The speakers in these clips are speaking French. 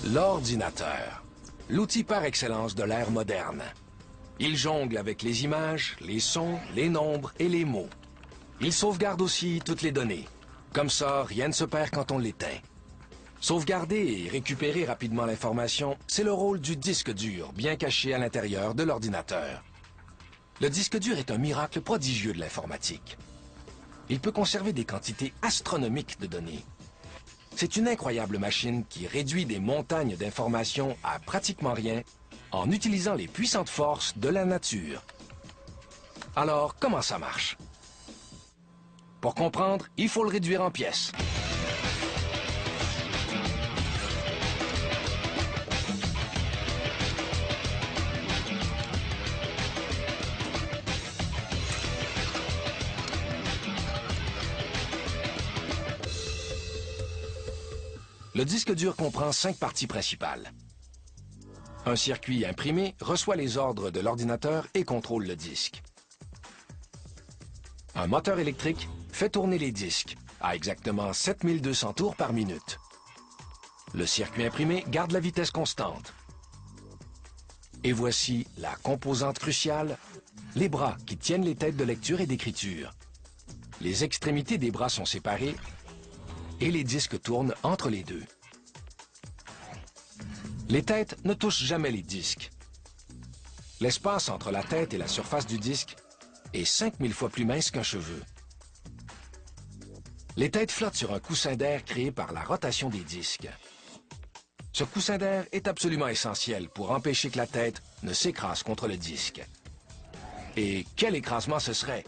L'ordinateur, l'outil par excellence de l'ère moderne. Il jongle avec les images, les sons, les nombres et les mots. Il sauvegarde aussi toutes les données. Comme ça, rien ne se perd quand on l'éteint. Sauvegarder et récupérer rapidement l'information, c'est le rôle du disque dur, bien caché à l'intérieur de l'ordinateur. Le disque dur est un miracle prodigieux de l'informatique. Il peut conserver des quantités astronomiques de données. C'est une incroyable machine qui réduit des montagnes d'informations à pratiquement rien en utilisant les puissantes forces de la nature. Alors, comment ça marche? Pour comprendre, il faut le réduire en pièces. Le disque dur comprend 5 parties principales. Un circuit imprimé reçoit les ordres de l'ordinateur et contrôle le disque. Un moteur électrique fait tourner les disques à exactement 7200 tours par minute. Le circuit imprimé garde la vitesse constante. Et voici la composante cruciale, les bras qui tiennent les têtes de lecture et d'écriture. Les extrémités des bras sont séparées et les disques tournent entre les deux. Les têtes ne touchent jamais les disques. L'espace entre la tête et la surface du disque est 5000 fois plus mince qu'un cheveu. Les têtes flottent sur un coussin d'air créé par la rotation des disques. Ce coussin d'air est absolument essentiel pour empêcher que la tête ne s'écrase contre le disque. Et quel écrasement ce serait!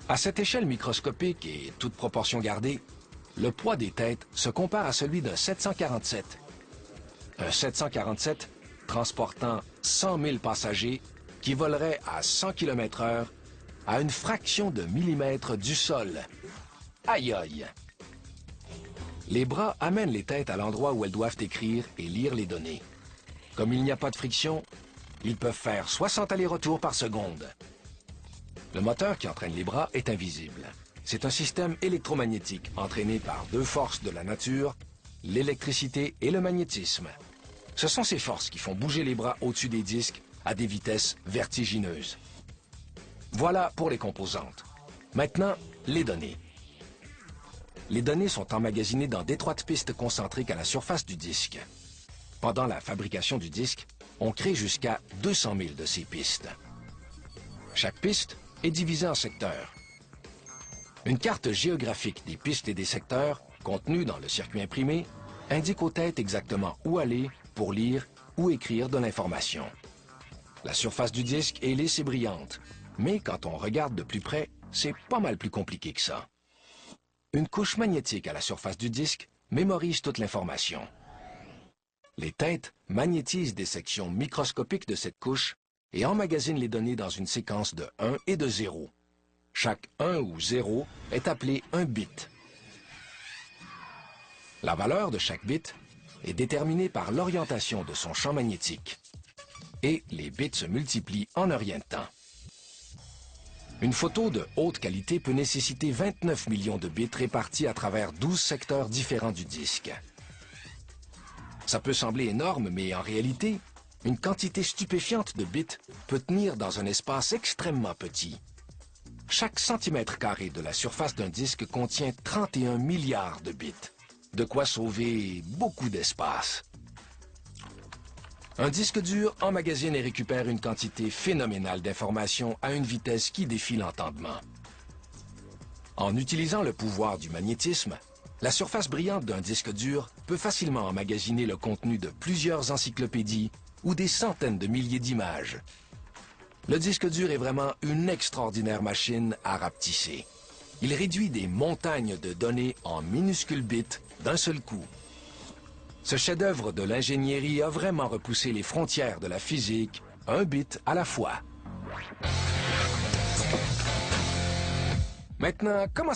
À cette échelle microscopique et toute proportion gardée, le poids des têtes se compare à celui d'un 747. Un 747 transportant 100 000 passagers qui voleraient à 100 km/h à une fraction de millimètre du sol. Aïe aïe! Les bras amènent les têtes à l'endroit où elles doivent écrire et lire les données. Comme il n'y a pas de friction, ils peuvent faire 60 allers-retours par seconde. Le moteur qui entraîne les bras est invisible. C'est un système électromagnétique entraîné par deux forces de la nature, l'électricité et le magnétisme. Ce sont ces forces qui font bouger les bras au-dessus des disques à des vitesses vertigineuses. Voilà pour les composantes. Maintenant, les données. Les données sont emmagasinées dans d'étroites pistes concentriques à la surface du disque. Pendant la fabrication du disque, on crée jusqu'à 200 000 de ces pistes. Chaque piste est divisée en secteurs. Une carte géographique des pistes et des secteurs, contenue dans le circuit imprimé, indique aux têtes exactement où aller pour lire ou écrire de l'information. La surface du disque est lisse et brillante, mais quand on regarde de plus près, c'est pas mal plus compliqué que ça. Une couche magnétique à la surface du disque mémorise toute l'information. Les têtes magnétisent des sections microscopiques de cette couche et emmagasinent les données dans une séquence de 1 et de 0. Chaque 1 ou 0 est appelé un bit. La valeur de chaque bit est déterminée par l'orientation de son champ magnétique. Et les bits se multiplient en un rien de temps. Une photo de haute qualité peut nécessiter 29 millions de bits répartis à travers 12 secteurs différents du disque. Ça peut sembler énorme, mais en réalité, une quantité stupéfiante de bits peut tenir dans un espace extrêmement petit. Chaque centimètre carré de la surface d'un disque contient 31 milliards de bits, de quoi sauver beaucoup d'espace. Un disque dur emmagasine et récupère une quantité phénoménale d'informations à une vitesse qui défie l'entendement. En utilisant le pouvoir du magnétisme, la surface brillante d'un disque dur peut facilement emmagasiner le contenu de plusieurs encyclopédies ou des centaines de milliers d'images. Le disque dur est vraiment une extraordinaire machine à rapetisser. Il réduit des montagnes de données en minuscules bits d'un seul coup. Ce chef-d'œuvre de l'ingénierie a vraiment repoussé les frontières de la physique, un bit à la fois. Maintenant, comment